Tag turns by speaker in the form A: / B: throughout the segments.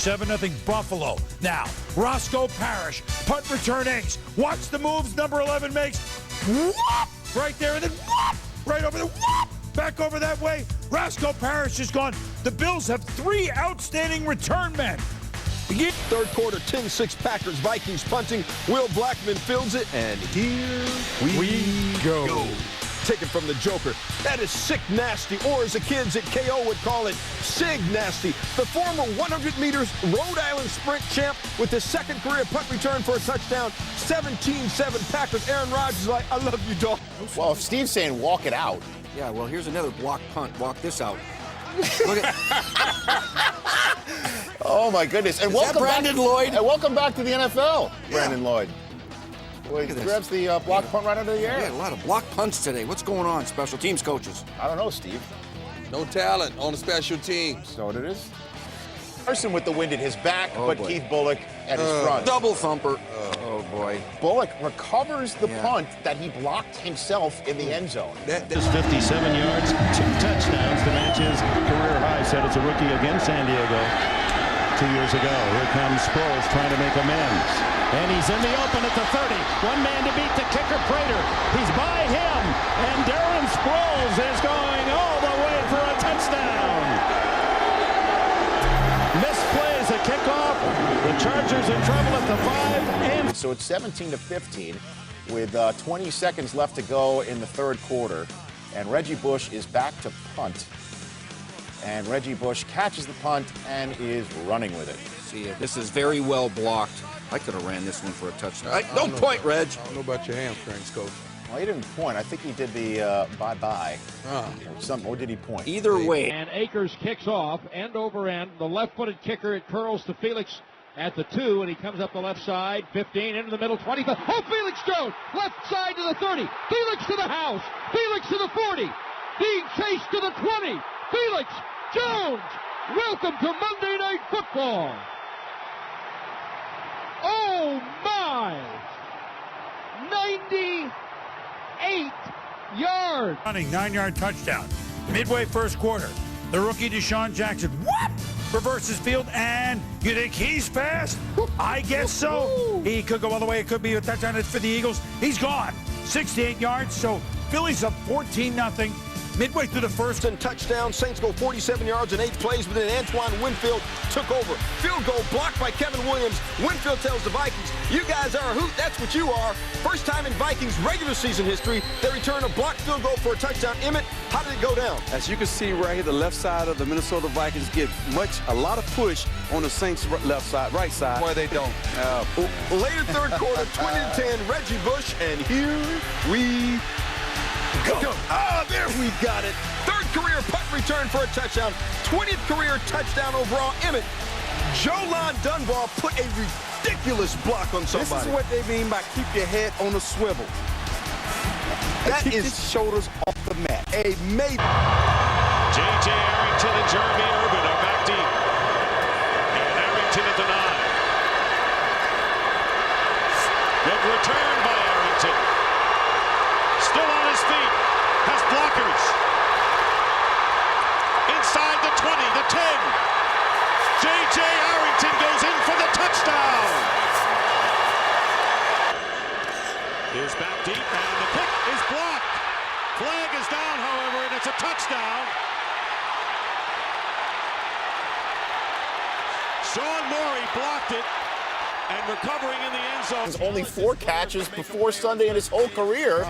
A: 7-0 Buffalo. Now, Roscoe Parrish, punt return ace. Watch the moves number 11 makes. Whoop! Right there, and then whoop! Right over the whoop! Back over that way. Roscoe Parrish is gone. The Bills have 3 outstanding return men.
B: Third quarter, 10-6 Packers, Vikings punting. Will Blackman fields it, and here we go. Taken from the Joker. That is sick nasty, or as the kids at KO would call it, sig nasty. The former 100 meters Rhode Island sprint champ with his second career punt return for a touchdown. 17-7 Packers. Aaron Rodgers is like, I love you, dog.
C: Well, if Steve's saying walk it out.
D: Yeah, well, here's another block punt. Walk this out. Look at
C: Oh my goodness! And welcome
D: Brandon Lloyd.
C: And welcome back to the NFL, Brandon
D: Yeah.
C: Lloyd. Well, he grabs the block punt right under the air.
D: Yeah, a lot of block punts today. What's going on, special teams coaches?
C: I don't know, Steve.
E: No talent on the special teams.
C: So it is. Carson with the wind at his back,
D: Oh,
C: but
D: boy.
C: Keith Bullock at his front.
D: Double thumper. Oh, boy.
C: Bullock recovers the punt that he blocked himself in the end zone.
F: That's 57 yards, 2 touchdowns to match his career high. Said it's a rookie against San Diego 2 years ago. Here comes Sproles trying to make amends. And he's in the open at the 30. One man to beat the kicker, Prater. He's by him. And Darren Sproles is going all the way for a touchdown. Misplays a kickoff. The Chargers in trouble at the 5. And
C: So it's 17-15 with 20 seconds left to go in the third quarter. And Reggie Bush is back to punt. And Reggie Bush catches the punt and is running with it.
D: See, this is very well blocked. I could have ran this one for a touchdown. Don't point, Reg.
E: I don't know about your hamstrings, coach.
C: Well, he didn't point. I think he did the bye-bye. Or did he point?
D: Either way.
G: And Akers kicks off, end over end. The left-footed kicker, it curls to Felix at the 2, and he comes up the left side, 15, into the middle, 20. Oh, Felix Jones! Left side to the 30. Felix to the house. Felix to the 40. Being chased to the 20. Felix Jones! Welcome to Monday Night Football. Oh, my! 98 yards.
A: Running 9-yard touchdown. Midway first quarter, the rookie Deshaun Jackson, whoop, reverses field, and you think he's fast? I guess so. He could go all the way. It could be a touchdown for the Eagles. He's gone. 68 yards, so Phillies up 14-0. Midway through the first.
B: And touchdown. Saints go 47 yards in 8 plays, but then Antoine Winfield took over. Field goal blocked by Kevin Williams. Winfield tells the Vikings, you guys are a hoot. That's what you are. First time in Vikings regular season history, they return a blocked field goal for a touchdown. Emmett, how did it go down?
H: As you can see right here, the left side of the Minnesota Vikings get a lot of push on the Saints left side, right side.
E: Why they don't.
B: Later third quarter, 20-10, Reggie Bush, and here we go. There we got it. Third career punt return for a touchdown. 20th career touchdown overall. Emmett, Jolon Dunbar put a ridiculous block on somebody.
H: This is what they mean by keep your head on a swivel.
B: That
H: keep
B: is
H: your shoulders off the mat.
B: a major.
I: J.J. Arrington and Jeremy Urban are back deep. And Arrington at the 9. Good return by Arrington. Still on his feet. Has blockers. Inside the 20, the 10. J.J. Arrington goes in for the touchdown. Is back deep, and the kick is blocked. Flag is down, however, and it's a touchdown. Sean Morey blocked it, and recovering in the end zone.
C: Only 4 catches before Sunday in his whole career,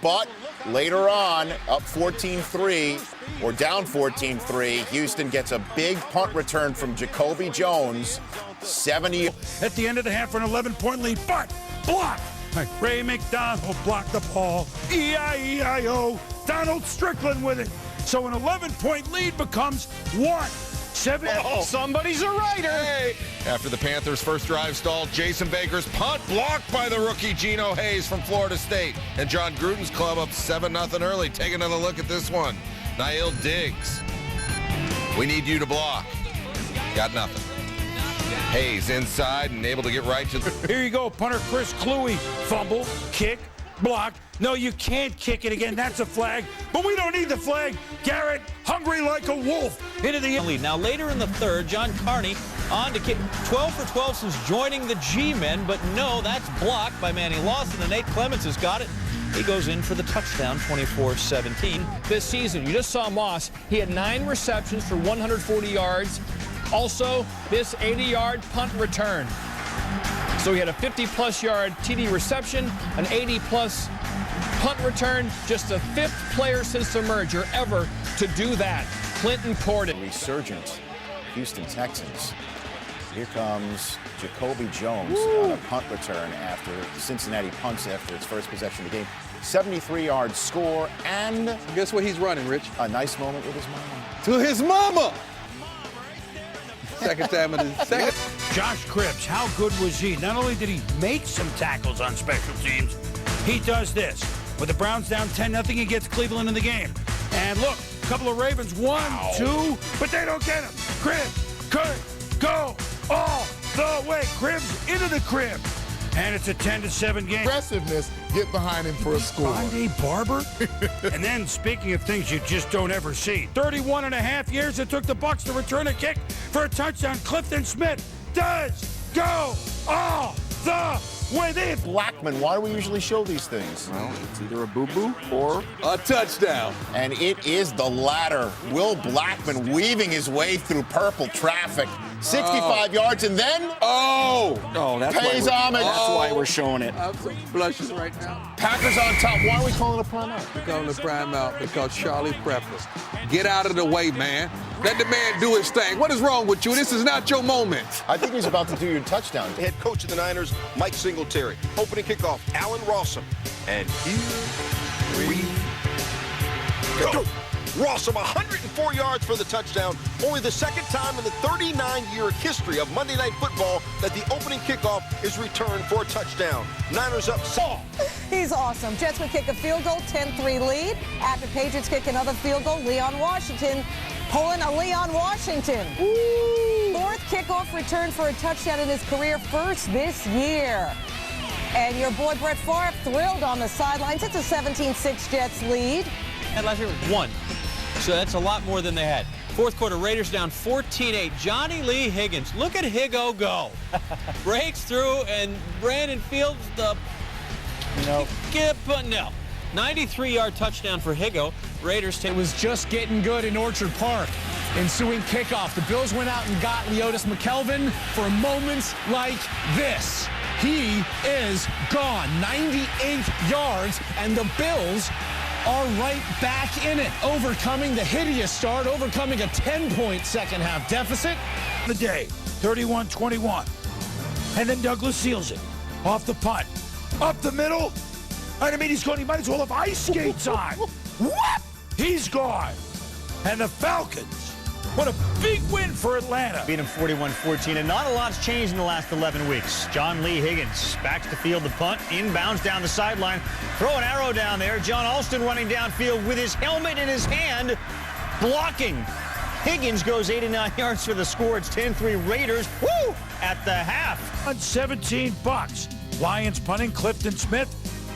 C: but later on, up 14-3 or down 14-3, Houston gets a big punt return from Jacoby Jones, 70.
A: At the end of the half for an 11-point lead, but blocked. Ray McDonald blocked the ball. E-I-E-I-O. Donald Strickland with it. So an 11-point lead becomes 1-7.
C: Oh, somebody's a writer.
E: Hey. After the Panthers' first drive stalled, Jason Baker's punt blocked by the rookie Geno Hayes from Florida State. And John Gruden's club up 7-0 early. Take another look at this one. Nail Diggs. We need you to block. Got nothing. Hayes inside and able to get right to the...
A: Here you go, punter Chris Kluwe. Fumble, kick, block. No, you can't kick it again. That's a flag. But we don't need the flag. Garrett, hungry like a wolf, into the...
J: Now later in the third, John Carney On to kick 12 for 12 since joining the G-men, but no, that's blocked by Manny Lawson, and Nate Clements has got it. He goes in for the touchdown, 24-17.
K: This season, you just saw Moss. He had 9 receptions for 140 yards. Also, this 80-yard punt return. So he had a 50-plus yard TD reception, an 80-plus punt return, just the 5th player since the merger ever to do that. Clinton Porter.
C: Resurgent Houston Texans. Here comes Jacoby Jones on a punt return after Cincinnati punts after its first possession of the game. 73-yard score, and
H: guess what he's running, Rich?
C: A nice moment with his mama.
H: To his mama! Second time in the second.
A: Josh Cribbs, how good was he? Not only did he make some tackles on special teams, he does this. With the Browns down 10-0, he gets Cleveland in the game. And look, a couple of Ravens, 1, 2, but they don't get him. Cribbs could go all the way. Cribbs into the crib. And it's a 10-7 game.
L: Aggressiveness, get behind him for a score.
A: Rondé Barber? And then, speaking of things you just don't ever see, 31 and a half years it took the Bucs to return a kick for a touchdown. Clifton Smith does go all the way. They have
C: Blackman, why do we usually show these things?
H: Well, it's either a boo-boo or a touchdown.
C: And it is the latter. Will Blackman weaving his way through purple traffic. 65 yards, and then
D: that's
C: pays homage.
D: That's why we're showing it.
H: I'm so blushes right now.
C: Packers on top. Why are we calling a prime out?
H: We're calling a prime out because Charlie Prepper. Get out of the way, man. Let the man do his thing. What is wrong with you? This is not your moment.
C: I think he's about to do your touchdown.
B: Head coach of the Niners, Mike Singletary. Opening kickoff, Allen Rossum. And here we go. Rossum, 104 yards for the touchdown. Only the second time in the 39-year history of Monday Night Football that the opening kickoff is returned for a touchdown. Niners up.
M: He's awesome. Jets would kick a field goal, 10-3 lead. After Patriots kick another field goal, Leon Washington pulling a Leon Washington. Woo! 4th kickoff return for a touchdown in his career, first this year. And your boy Brett Favre thrilled on the sidelines. It's a 17-6 Jets lead.
J: And last year was 1. So that's a lot more than they had. 4th quarter, Raiders down 14-8. Johnny Lee Higgins. Look at Higgo go. Breaks through, and Brandon Fields, the... No. 93-yard touchdown for Higgo. Raiders take...
K: It was just getting good in Orchard Park. Ensuing kickoff. The Bills went out and got Leotis McKelvin for moments like this. He is gone. 98 yards, and the Bills are right back in it, overcoming the hideous start, overcoming a 10-point second-half deficit.
A: The day, 31-21. And then Douglas seals it off the punt. Up the middle. I mean, he's going, he might as well have ice skates on. What? He's gone. And the Falcons, what a big win for Atlanta.
N: Beat him 41-14, and not a lot's changed in the last 11 weeks. John Lee Higgins backs to field the punt, inbounds down the sideline. Throw an arrow down there. John Alston running downfield with his helmet in his hand, blocking. Higgins goes 89 yards for the score. It's 10-3 Raiders. Woo! At the half.
A: On 17 Bucs. Lions punting Clifton Smith.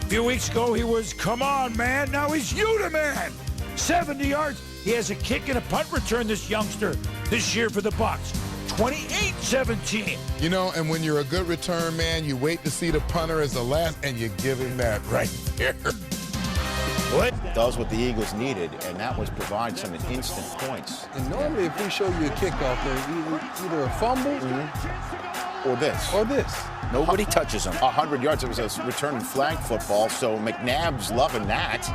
A: A few weeks ago, he was, come on, man. Now he's you the man. 70 yards. He has a kick and a punt return, this youngster, this year for the Bucs. 28-17.
L: You know, and when you're a good return man, you wait to see the punter as the last, and you give him that right there.
C: What? Does what the Eagles needed, and that was provide some instant points.
H: And normally, if we show you a kickoff, there's either a fumble
C: or this.
H: Or this.
C: Nobody touches him. 100 yards. It was a return flag football, so McNabb's loving that.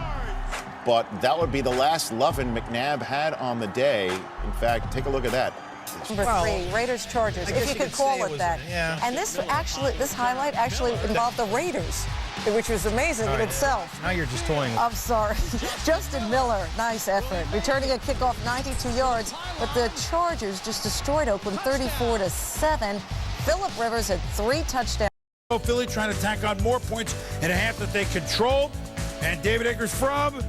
C: But that would be the last loving McNabb had on the day. In fact, take a look at that.
M: Number 3, Raiders Chargers, if you could call it that.
N: Yeah.
M: And this highlight actually involved the Raiders, which was amazing in itself.
N: Now you're just toying.
M: I'm sorry. Justin Miller, nice effort. Returning a kickoff 92 yards, but the Chargers just destroyed Oakland 34-7. Phillip Rivers had 3 touchdowns.
A: Philly trying to tack on more points in a half that they controlled. And David Akers from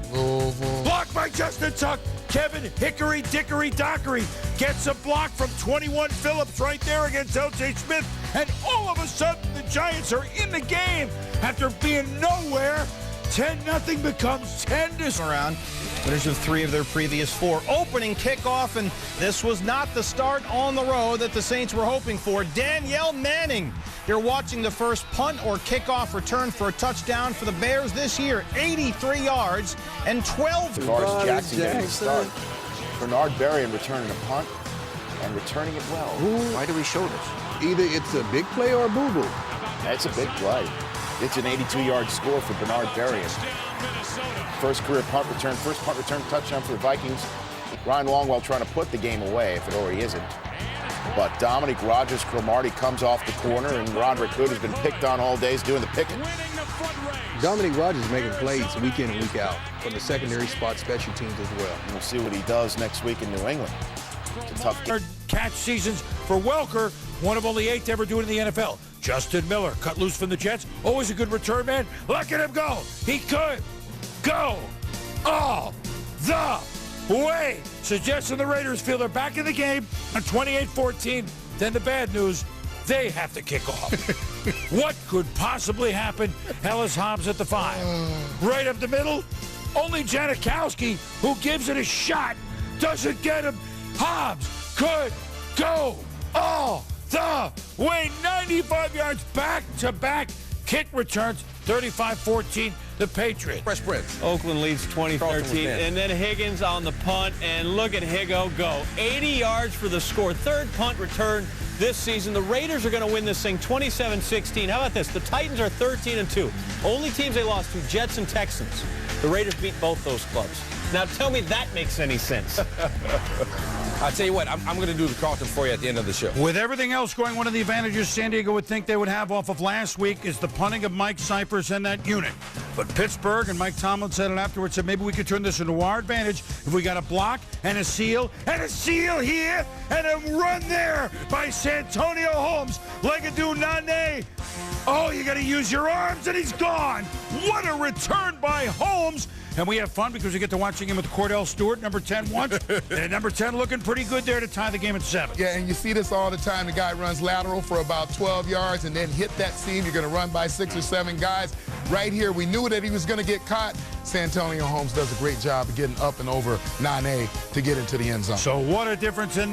A: blocked by Justin Tuck. Kevin Hickory Dickory Dockery gets a block from 21 Phillips right there against L.J. Smith. And all of a sudden, the Giants are in the game after being nowhere. 10-0 becomes 10 to
N: around.
O: Winners of 3 of their previous 4. Opening kickoff, and this was not the start on the road that the Saints were hoping for. Danielle Manning, you're watching the first punt or kickoff return for a touchdown for the Bears this year. 83 yards and 12.
C: Tavares Jackson getting the start. Bernard Berrian returning a punt and returning it well.
D: Why do we show this?
H: Either it's a big play or a boo-boo.
C: That's a big play. It's an 82-yard score for Bernard Berrian. First career punt return, first punt return touchdown for the Vikings. Ryan Longwell trying to put the game away if it already isn't. But Dominique Rodgers-Cromartie comes off the corner, and Roderick Hood has been picked on all day, is doing the picking.
H: Dominique Rodgers is making plays week in and week out from the secondary spot, special teams as well.
C: And we'll see what he does next week in New England. It's a tough game.
A: Catch seasons for Welker, one of only 8 to ever do it in the NFL. Justin Miller, cut loose from the Jets. Always a good return man. Look at him go. He could go all the way. Suggesting the Raiders feel they're back in the game on 28-14. Then the bad news, they have to kick off. What could possibly happen? Ellis Hobbs at the 5. Right up the middle, only Janikowski, who gives it a shot, doesn't get him. Hobbs could go all the way. 95 yards back-to-back kick returns. 35-14, the Patriots.
E: Fresh Prince.
J: Oakland leads 20-13, and then Higgins on the punt, and look at Higgo go. 80 yards for the score. 3rd punt return this season. The Raiders are going to win this thing 27-16. How about this? The Titans are 13-2. Only teams they lost to, Jets and Texans. The Raiders beat both those clubs. Now tell me that makes any sense.
E: I'll tell you what, I'm going to do the Carlton for you at the end of the show.
A: With everything else going, one of the advantages San Diego would think they would have off of last week is the punting of Mike Cypress and that unit. But Pittsburgh, and Mike Tomlin said it afterwards, said maybe we could turn this into our advantage if we got a block and a seal here and a run there by Santonio Holmes. Legadou Nane. Oh, you got to use your arms, and he's gone. What a return by Holmes. And we have fun because we get to watching him with Cordell Stewart, number 10 once, and number 10 looking pretty good there to tie the game at 7.
L: Yeah, and you see this all the time. The guy runs lateral for about 12 yards and then hit that seam. You're going to run by 6 or 7 guys. Right here, we knew that he was going to get caught. Santonio Holmes does a great job of getting up and over Nane to get into the end zone.
A: So what a difference in